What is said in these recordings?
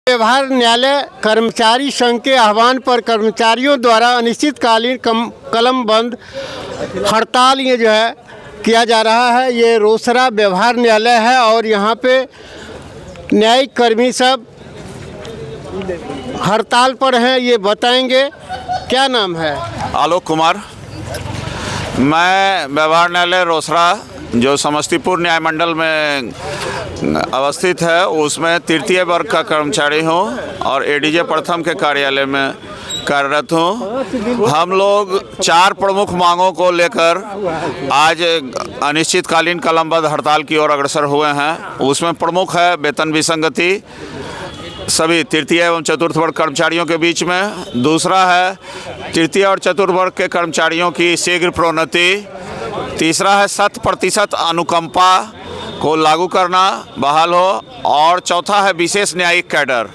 व्यवहार न्यायालय कर्मचारी संघ के आह्वान पर कर्मचारियों द्वारा अनिश्चितकालीन कलमबंद हड़ताल ये जो है किया जा रहा है। ये रोसड़ा व्यवहार न्यायालय है और यहाँ पे न्यायिक कर्मी सब हड़ताल पर हैं। ये बताएंगे, क्या नाम है? आलोक कुमार। मैं व्यवहार न्यायालय रोसड़ा जो समस्तीपुर न्याय मंडल में अवस्थित है उसमें तृतीय वर्ग का कर्मचारी हूँ और एडीजे प्रथम के कार्यालय में कार्यरत हूँ। हम लोग 4 प्रमुख मांगों को लेकर आज अनिश्चितकालीन कलमबंद हड़ताल की ओर अग्रसर हुए हैं। उसमें प्रमुख है वेतन विसंगति सभी तृतीय एवं चतुर्थ वर्ग कर्मचारियों के बीच में। दूसरा है तृतीय और चतुर्थ वर्ग के कर्मचारियों की शीघ्र प्रोन्नति। तीसरा है 100% अनुकंपा को लागू करना, बहाल हो। और चौथा है विशेष न्यायिक कैडर।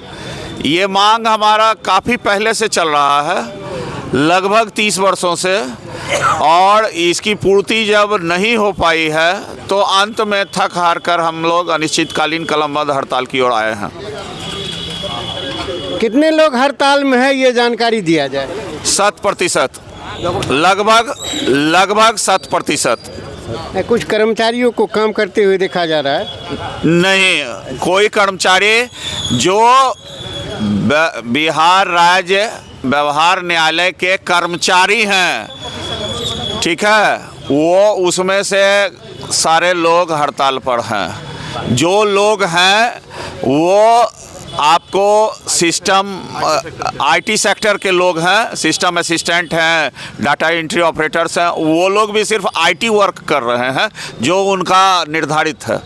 ये मांग हमारा काफ़ी पहले से चल रहा है, लगभग 30 वर्षों से, और इसकी पूर्ति जब नहीं हो पाई है तो अंत में थक हार कर हम लोग अनिश्चितकालीन कलमबंद हड़ताल की ओर आए हैं। कितने लोग हड़ताल में है ये जानकारी दिया जाए? 100%, लगभग 100%। कुछ कर्मचारियों को काम करते हुए देखा जा रहा है? नहीं, कोई कर्मचारी जो बिहार राज्य व्यवहार न्यायालय के कर्मचारी हैं, ठीक है, वो उसमें से सारे लोग हड़ताल पर हैं। जो लोग हैं वो आपको सिस्टम आईटी सेक्टर के लोग हैं, सिस्टम असिस्टेंट हैं, डाटा एंट्री ऑपरेटर्स हैं। वो लोग भी सिर्फ आईटी वर्क कर रहे हैं जो उनका निर्धारित है।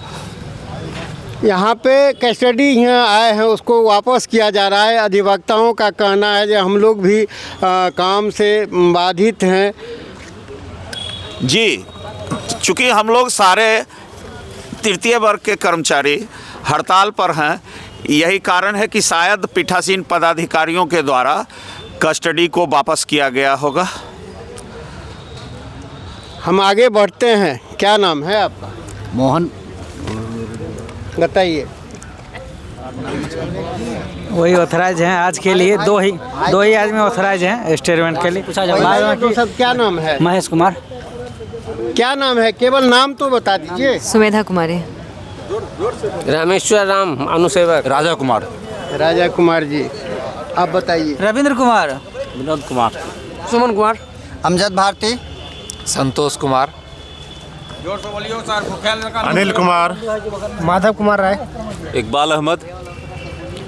यहाँ पे कस्टडी यहाँ आए हैं उसको वापस किया जा रहा है। अधिवक्ताओं का कहना है कि हम लोग भी काम से बाधित हैं। जी, चूँकि हम लोग सारे तृतीय वर्ग के कर्मचारी हड़ताल पर हैं, यही कारण है कि शायद पीठासीन पदाधिकारियों के द्वारा कस्टडी को वापस किया गया होगा। हम आगे बढ़ते हैं। क्या नाम है आपका? मोहन। बताइए। वही ऑथराइज हैं आज के लिए, दो ही आदमी ऑथराइज हैं स्टेटमेंट के लिए। तो सब क्या नाम है? महेश कुमार। क्या नाम है? केवल नाम तो बता दीजिए। सुमेधा कुमारी। रामेश्वर राम अनुसेवक। राजा कुमार। राजा कुमार जी, आप बताइए। रविंद्र कुमार। विनोद कुमार। सुमन कुमार। अमजद भारती। संतोष कुमार। अनिल कुमार। माधव कुमार राय। इकबाल अहमद।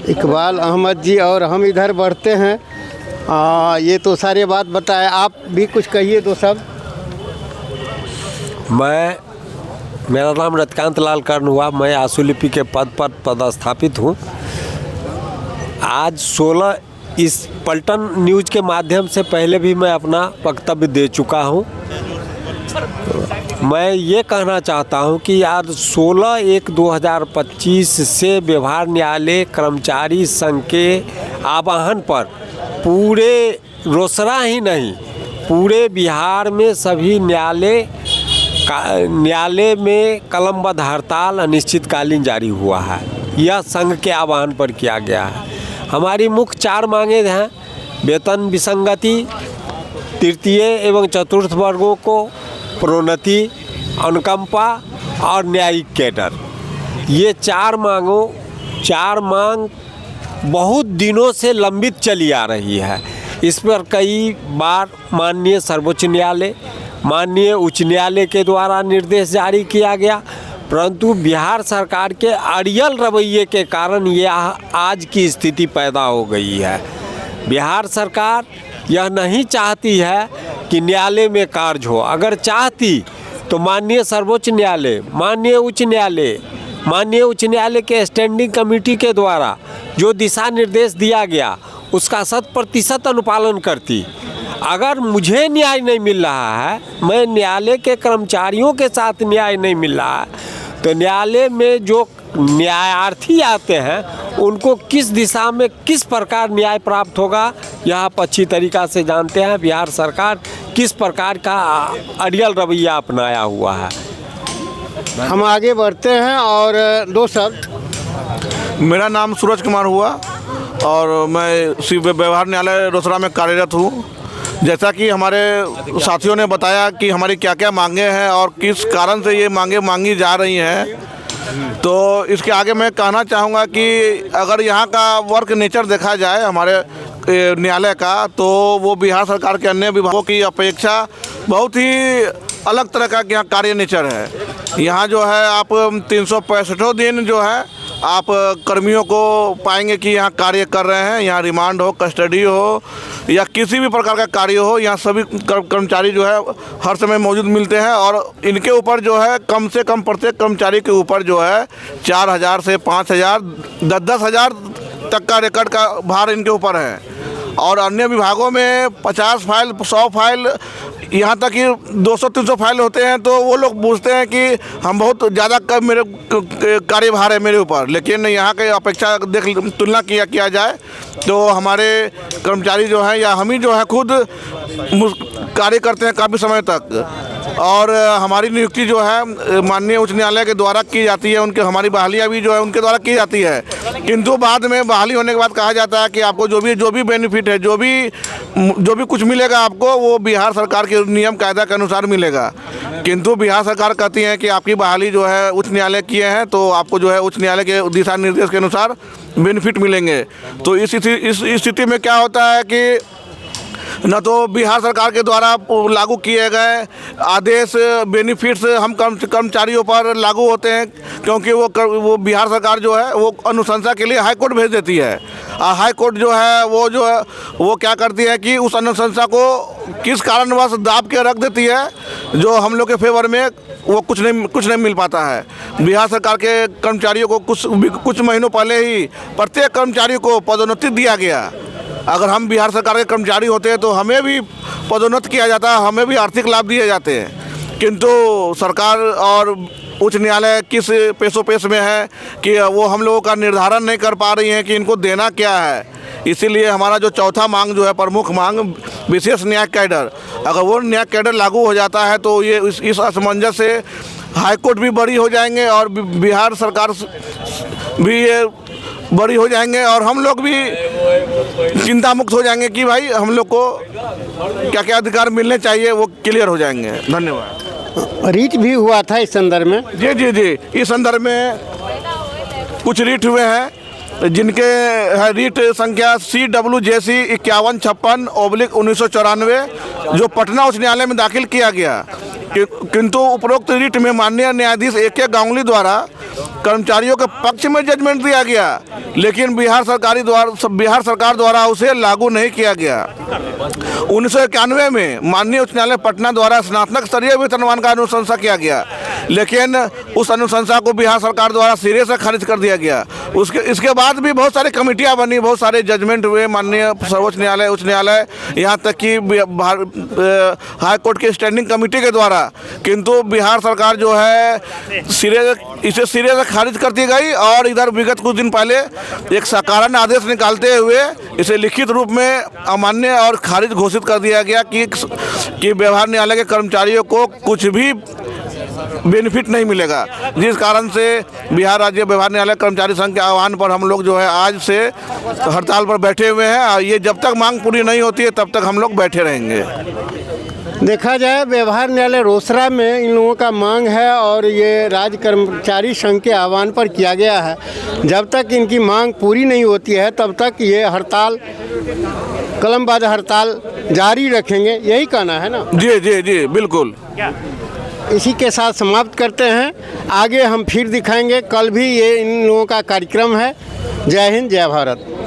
इकबाल अहमद जी। और हम इधर बढ़ते हैं। ये तो सारे बात बताए, आप भी कुछ कहिए तो सब। मेरा नाम रतिकांत लाल कर्ण हुआ। मैं आशुलिपि के पद पर पदस्थापित हूँ। आज 16 इस पलटन न्यूज़ के माध्यम से पहले भी मैं अपना वक्तव्य दे चुका हूँ। मैं ये कहना चाहता हूँ कि आज 16/1/2025 से व्यवहार न्यायालय कर्मचारी संघ के आह्वान पर पूरे रोसड़ा ही नहीं, पूरे बिहार में सभी न्यायालय में कलमबंद हड़ताल अनिश्चितकालीन जारी हुआ है। यह संघ के आह्वान पर किया गया है। हमारी मुख्य 4 मांगें हैं: वेतन विसंगति, तृतीय एवं चतुर्थ वर्गों को प्रोन्नति, अनुकंपा और न्यायिक कैडर। ये 4 मांग बहुत दिनों से लंबित चली आ रही है। इस पर कई बार माननीय सर्वोच्च न्यायालय, माननीय उच्च न्यायालय के द्वारा निर्देश जारी किया गया, परंतु बिहार सरकार के अड़ियल रवैये के कारण यह आज की स्थिति पैदा हो गई है। बिहार सरकार यह नहीं चाहती है कि न्यायालय में कार्य हो। अगर चाहती तो माननीय सर्वोच्च न्यायालय, माननीय उच्च न्यायालय के स्टैंडिंग कमेटी के द्वारा जो दिशा निर्देश दिया गया उसका 100% अनुपालन करती। अगर मुझे न्याय नहीं मिल रहा है, मैं न्यायालय के कर्मचारियों के साथ न्याय नहीं मिल रहा है, तो न्यायालय में जो न्यायार्थी आते हैं उनको किस दिशा में किस प्रकार न्याय प्राप्त होगा, यह आप अच्छी तरीक़ा से जानते हैं। बिहार सरकार किस प्रकार का अड़ियल रवैया अपनाया हुआ है। हम आगे बढ़ते हैं और दो शब्द। मेरा नाम सूरज कुमार हुआ। और मैं श्री व्यवहार न्यायालय रोसड़ा में कार्यरत हूँ। जैसा कि हमारे साथियों ने बताया कि हमारी क्या क्या मांगे हैं और किस कारण से ये मांगे मांगी जा रही हैं, तो इसके आगे मैं कहना चाहूँगा कि अगर यहाँ का वर्क नेचर देखा जाए हमारे न्यायालय का, तो वो बिहार सरकार के अन्य विभागों की अपेक्षा बहुत ही अलग तरह का यहाँ कार्य नेचर है। यहाँ जो है आप 365 दिन जो है आप कर्मियों को पाएंगे कि यहाँ कार्य कर रहे हैं। यहाँ रिमांड हो, कस्टडी हो या किसी भी प्रकार का कार्य हो, यहाँ सभी कर्मचारी जो है हर समय मौजूद मिलते हैं। और इनके ऊपर जो है कम से कम प्रत्येक कर्मचारी के ऊपर जो है 4,000 से 5,000 10,000 तक का रिकॉर्ड का भार इनके ऊपर है। और अन्य विभागों में 50 फाइल 100 फाइल यहाँ तक कि 200-300 फाइल होते हैं, तो वो लोग पूछते हैं कि हम बहुत ज़्यादा मेरे कार्यभार है मेरे ऊपर। लेकिन यहाँ के अपेक्षा तुलना किया जाए तो हमारे कर्मचारी जो हैं या हम ही जो है खुद कार्य करते हैं काफ़ी समय तक। और हमारी नियुक्ति जो है माननीय उच्च न्यायालय के द्वारा की जाती है, उनके हमारी बहालियाँ भी जो है उनके द्वारा की जाती है। किंतु बाद में बहाली होने के बाद कहा जाता है कि आपको जो भी बेनिफिट है, जो भी कुछ मिलेगा आपको, वो बिहार सरकार के नियम कायदा के अनुसार मिलेगा। किंतु बिहार सरकार कहती है कि आपकी बहाली जो है उच्च न्यायालय किए हैं, तो आपको जो है उच्च न्यायालय के दिशा निर्देश के अनुसार बेनिफिट मिलेंगे। तो इस स्थिति में क्या होता है कि न तो बिहार सरकार के द्वारा लागू किए गए आदेश बेनिफिट्स हम कर्मचारियों पर लागू होते हैं, क्योंकि वो बिहार सरकार जो है वो अनुशंसा के लिए हाई कोर्ट भेज देती है। हाई कोर्ट जो है वो क्या करती है कि उस अनुशंसा को किस कारणवश दाब के रख देती है, जो हम लोग के फेवर में वो कुछ नहीं मिल पाता है। बिहार सरकार के कर्मचारियों को कुछ महीनों पहले ही प्रत्येक कर्मचारी को पदोन्नति दिया गया। अगर हम बिहार सरकार के कर्मचारी होते हैं तो हमें भी पदोन्नत किया जाता, हमें भी आर्थिक लाभ दिए जाते हैं। किंतु सरकार और उच्च न्यायालय किस पेशोपेश में है कि वो हम लोगों का निर्धारण नहीं कर पा रही हैं कि इनको देना क्या है। इसीलिए हमारा जो चौथा मांग जो है प्रमुख मांग विशेष न्यायिक कैडर, अगर वो न्यायिक कैडर लागू हो जाता है तो ये इस असमंजस से हाईकोर्ट भी बरी हो जाएंगे और बिहार सरकार भी ये बड़ी हो जाएंगे और हम लोग भी चिंता मुक्त हो जाएंगे कि भाई हम लोग को क्या क्या अधिकार मिलने चाहिए, वो क्लियर हो जाएंगे। धन्यवाद। रीट भी हुआ था इस संदर्भ में? जी, इस संदर्भ में कुछ रीट हुए हैं, जिनके है रीट संख्या CWJC 5156/1994 जो पटना उच्च न्यायालय में दाखिल किया गया। किंतु उपरोक्त रीट में माननीय न्यायाधीश AK गांगुली द्वारा कर्मचारियों के पक्ष में जजमेंट दिया गया, लेकिन बिहार सरकार द्वारा उसे लागू नहीं किया गया। 1991 में माननीय उच्च न्यायालय पटना द्वारा स्नातक स्तरीय वेतनमान का अनुशंसा किया गया, लेकिन उस अनुशंसा को बिहार सरकार द्वारा सिरे से खारिज कर दिया गया। इसके बाद भी बहुत सारी कमेटियां बनी, बहुत सारे जजमेंट हुए माननीय सर्वोच्च न्यायालय, उच्च न्यायालय, यहाँ तक कि हाई कोर्ट की स्टैंडिंग कमेटी के द्वारा। किंतु बिहार सरकार जो है इसे सिरे से खारिज कर दी गई और इधर विगत कुछ दिन पहले एक सकारण आदेश निकालते हुए इसे लिखित रूप में अमान्य और खारिज घोषित कर दिया गया कि व्यवहार न्यायालय के कर्मचारियों को कुछ भी बेनिफिट नहीं मिलेगा। जिस कारण से बिहार राज्य व्यवहार न्यायालय कर्मचारी संघ के आह्वान पर हम लोग जो है आज से हड़ताल पर बैठे हुए हैं और ये जब तक मांग पूरी नहीं होती है तब तक हम लोग बैठे रहेंगे। देखा जाए व्यवहार न्यायालय रोसड़ा में इन लोगों का मांग है और ये राज्य कर्मचारी संघ के आह्वान पर किया गया है। जब तक इनकी मांग पूरी नहीं होती है तब तक ये हड़ताल, कलमबंद हड़ताल जारी रखेंगे, यही कहना है ना? जी बिल्कुल। इसी के साथ समाप्त करते हैं। आगे हम फिर दिखाएंगे, कल भी ये इन लोगों का कार्यक्रम है। जय हिंद, जय भारत।